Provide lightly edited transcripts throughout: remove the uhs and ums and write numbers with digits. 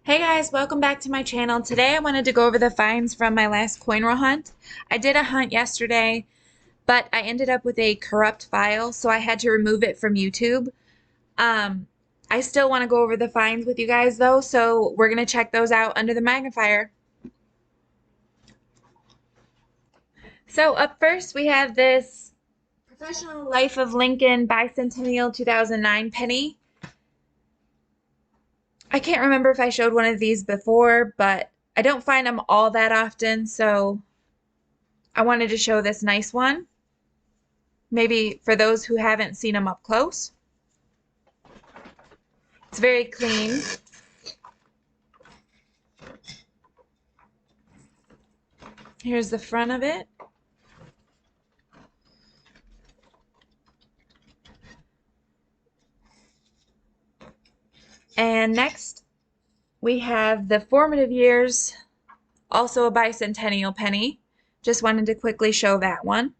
Hey guys, welcome back to my channel. Today I wanted to go over the finds from my last coin roll hunt. I did a hunt yesterday, but I ended up with a corrupt file, so I had to remove it from YouTube. I still want to go over the finds with you guys though, so we're going to check those out under the magnifier. So up first we have this Professional Life of Lincoln Bicentennial 2009 penny. I can't remember if I showed one of these before, but I don't find them all that often, so I wanted to show this nice one. Maybe for those who haven't seen them up close. It's very clean. Here's the front of it. And next we have the Formative Years, also a bicentennial penny. Just wanted to quickly show that one.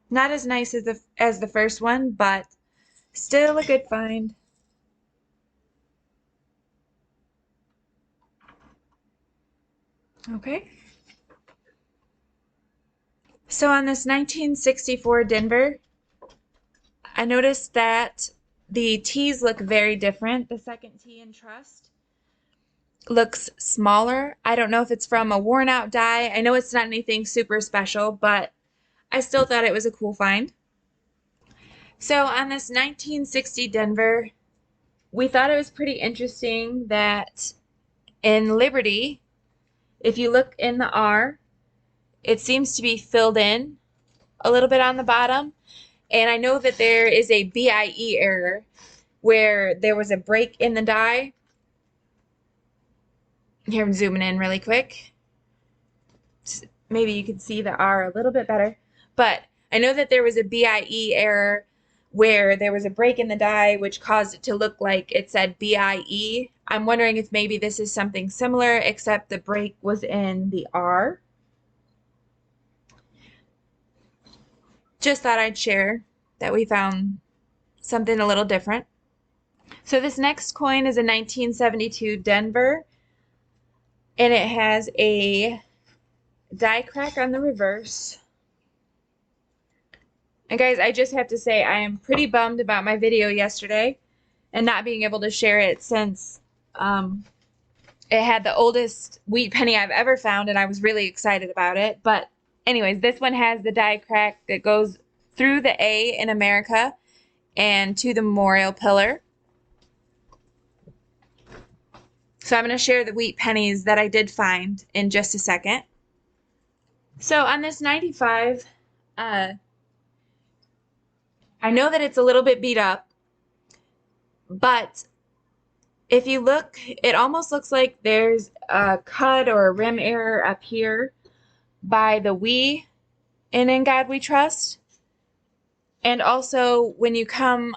Not as nice as the first one, but still a good find. Okay. So on this 1964 Denver, I noticed that the T's look very different. The second T in Trust looks smaller. I don't know if it's from a worn out die. I know it's not anything super special, but I still thought it was a cool find. So on this 1960 Denver, we thought it was pretty interesting that in Liberty, if you look in the R, it seems to be filled in a little bit on the bottom. And I know that there is a BIE error where there was a break in the die. Here I'm zooming in really quick. Maybe you can see the R a little bit better. But I know that there was a BIE error where there was a break in the die which caused it to look like it said BIE. I'm wondering if maybe this is something similar except the break was in the R. Just thought I'd share that we found something a little different. So this next coin is a 1972 Denver, and it has a die crack on the reverse. And guys, I just have to say I am pretty bummed about my video yesterday and not being able to share it since it had the oldest wheat penny I've ever found, and I was really excited about it. But anyways, this one has the die crack that goes through the A in America and to the memorial pillar. So I'm going to share the wheat pennies that I did find in just a second. So on this 95, I know that it's a little bit beat up, but if you look, it almost looks like there's a cut or a rim error up here by the "We" in God We Trust. And also when you come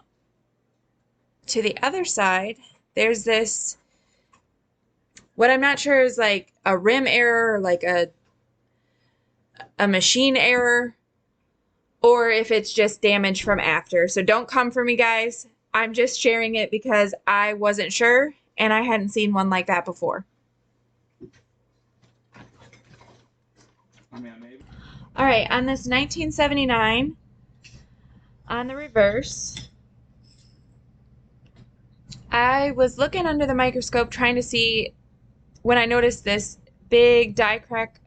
to the other side, there's this, what I'm not sure is like a rim error or like a machine error, or if it's just damage from after. So don't come for me, guys. I'm just sharing it because I wasn't sure and I hadn't seen one like that before. All right, on this 1979, on the reverse, I was looking under the microscope trying to see when I noticed this big die crack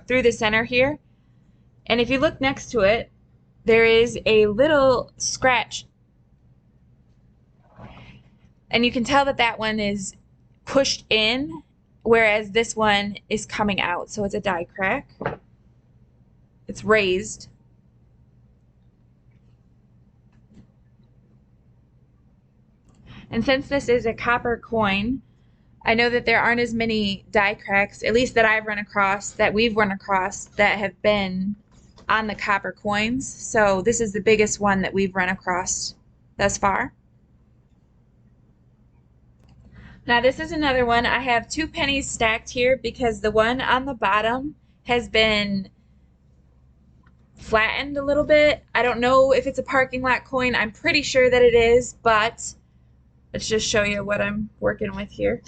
through the center here. And if you look next to it, there is a little scratch. And you can tell that that one is pushed in, whereas this one is coming out. So it's a die crack. It's raised. And since this is a copper coin, I know that there aren't as many die cracks, at least that I've run across, that we've run across, that have been on the copper coins. So this is the biggest one that we've run across thus far. Now this is another one. I have two pennies stacked here because the one on the bottom has been flattened a little bit. I don't know if it's a parking lot coin. I'm pretty sure that it is, but let's just show you what I'm working with here.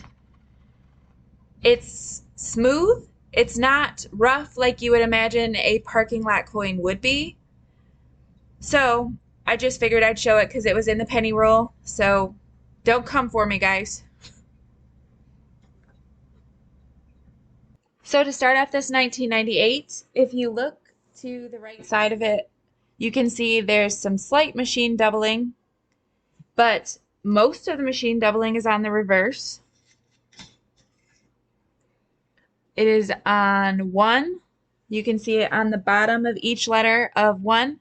It's smooth. It's not rough like you would imagine a parking lot coin would be. So I just figured I'd show it because it was in the penny roll. So don't come for me, guys. So to start off this 1998, if you look to the right side of it, you can see there's some slight machine doubling, but most of the machine doubling is on the reverse. It is on 1. You can see it on the bottom of each letter of 1.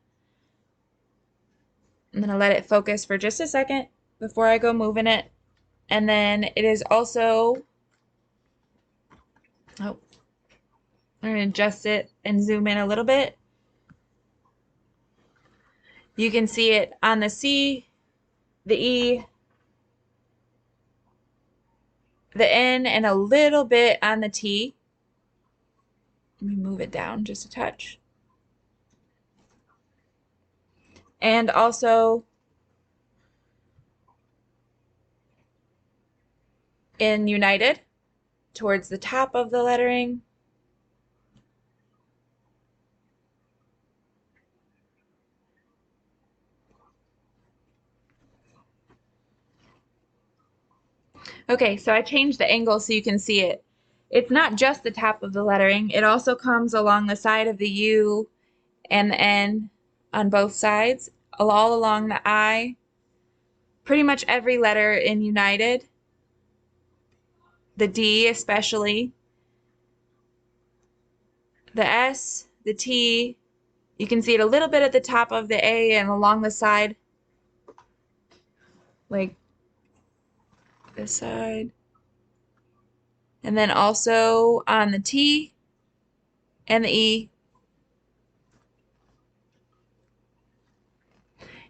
I'm going to let it focus for just a second before I go moving it. And then it is also, oh, I'm going to adjust it and zoom in a little bit. You can see it on the C, the E, the N, and a little bit on the T. Let me move it down just a touch. And also in United, towards the top of the lettering. Okay, so I changed the angle so you can see it. It's not just the top of the lettering, it also comes along the side of the U and the N on both sides, all along the I, pretty much every letter in United, the D especially, the S, the T, you can see it a little bit at the top of the A and along the side, like this side. And then also on the T and the E.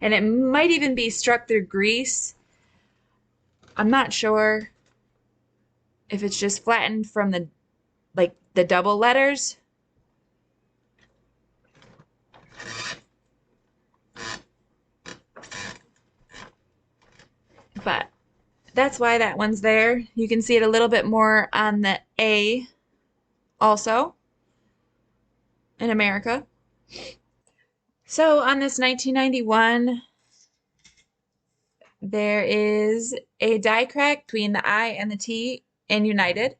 And it might even be struck through grease. I'm not sure if it's just flattened from the double letters. But that's why that one's there. You can see it a little bit more on the A also in America. So on this 1991, there is a die crack between the I and the T in United.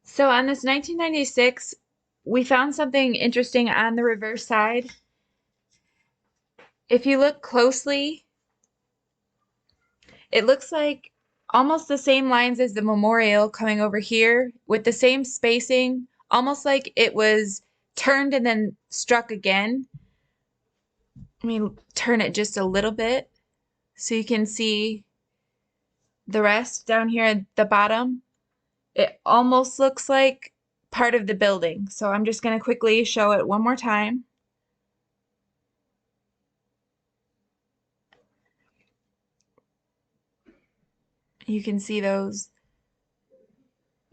So on this 1996, we found something interesting on the reverse side. If you look closely, it looks like almost the same lines as the memorial coming over here with the same spacing, almost like it was turned and then struck again. Let me turn it just a little bit so you can see the rest down here at the bottom. It almost looks like part of the building. So I'm just going to quickly show it one more time. You can see those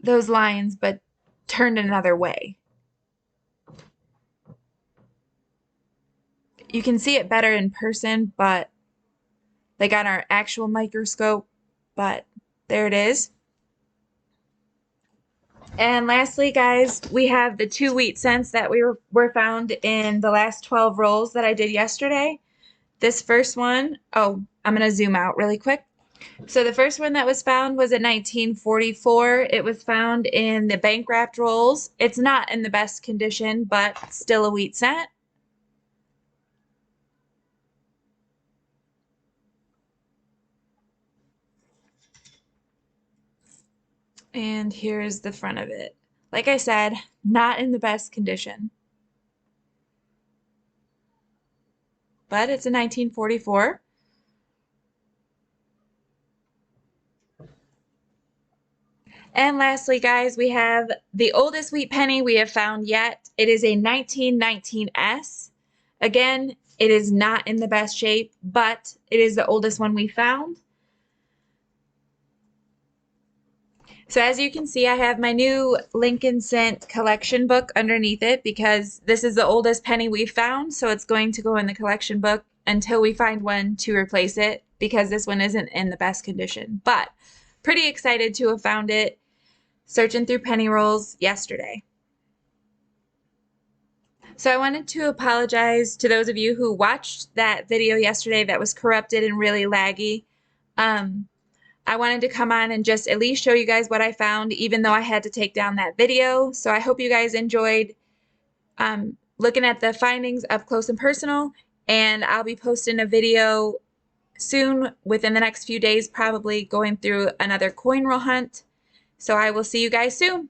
lines, but turned another way. You can see it better in person, but like on our actual microscope, but there it is. And lastly, guys, we have the 2 wheat cents that were found in the last 12 rolls that I did yesterday. This first one, oh, I'm going to zoom out really quick. So the first one that was found was in 1944. It was found in the bank wrapped rolls. It's not in the best condition, but still a wheat cent. And here's the front of it. Like I said, not in the best condition. But it's a 1944. And lastly, guys, we have the oldest wheat penny we have found yet. It is a 1919S. Again, it is not in the best shape, but it is the oldest one we found. So as you can see, I have my new Lincoln Cent collection book underneath it because this is the oldest penny we've found, so it's going to go in the collection book until we find one to replace it because this one isn't in the best condition. But pretty excited to have found it searching through penny rolls yesterday. So I wanted to apologize to those of you who watched that video yesterday that was corrupted and really laggy. I wanted to come on and just at least show you guys what I found, even though I had to take down that video. So I hope you guys enjoyed looking at the findings up close and personal. And I'll be posting a video soon, within the next few days, probably going through another coin roll hunt. So I will see you guys soon.